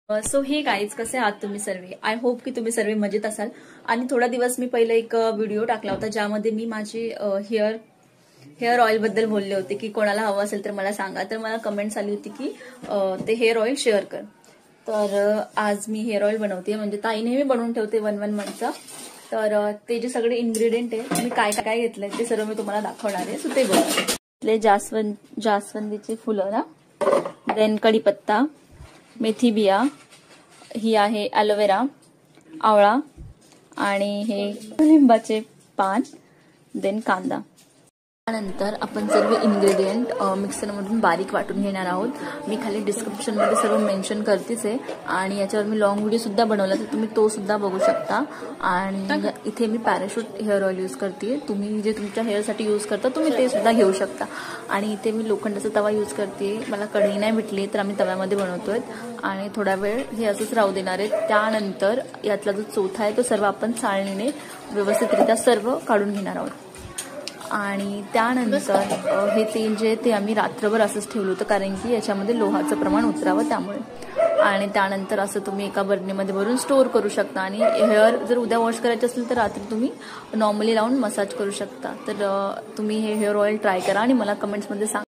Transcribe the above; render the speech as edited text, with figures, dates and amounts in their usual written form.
So हे guys, कसे आहात तुम्ही सर्व? आय होप की तुम्ही सर्व मजेत असाल. आणि थोडा दिवस मी पहिले एक व्हिडिओ टाकला होता ज्यामध्ये मी माझी हेअर ऑइल बद्दल बोलले होते की कोणाला हवं असेल तर मला सांगा. तर मला कमेंट्स आली होती की ते हेअर ऑइल शेअर कर. तर आज मी हेअर ऑइल बनवते, म्हणजे ताई नेहमी बनवून ठेवते 1 मंथचं. तर ते जे सगळे इन्ग्रेडियंट आहे, मी काय काय घेतलंय ते सर्व मी तुम्हाला दाखवणार आहे. सो ते बघा. जास्वंदीची फुलं ना, देन कढीपत्ता, मेथी बिया, ही आहे ॲलोवेरा, आवळा, आणि हे लिंबाचे पान, देन कांदा. त्यानंतर आपण सर्व इन्ग्रेडियंट मिक्सरमधून बारीक वाटून घेणार आहोत. मी खाली डिस्क्रिप्शनमध्ये सर्व मेन्शन करतेच आहे, आणि याच्यावर मी लॉंग व्हिडिओ सुद्धा बनवला, तर तुम्ही तो सुद्धा बघू शकता. आणि इथे मी पॅराशूट हेअर ऑइल यूज करते. तुम्ही जे तुमच्या हेअरसाठी यूज करता तुम्ही ते सुद्धा घेऊ शकता. आणि इथे मी लोखंडाचा तवा यूज करते. मला कढई नाही भेटली तर आम्ही तव्यामध्ये बनवतोय, आणि थोडा वेळ हे असंच राहू देणार आहे. त्यानंतर यातला जो चौथा आहे तो सर्व आपण चाळणीने व्यवस्थितरित्या सर्व काढून घेणार आहोत. आणि त्यानंतर हे तेल जे ते आम्ही रात्रभर असंच ठेवलं होतं, कारण की याच्यामध्ये लोहाचं प्रमाण उतरावं त्यामुळे. आणि त्यानंतर असं तुम्ही एका बरणीमध्ये भरून स्टोअर करू शकता. आणि हेअर जर उद्या वॉश करायचे असेल तर रात्री तुम्ही नॉर्मली लावून मसाज करू शकता. तर तुम्ही हे हेअर ऑइल ट्राय करा आणि मला कमेंट्समध्ये सांगा.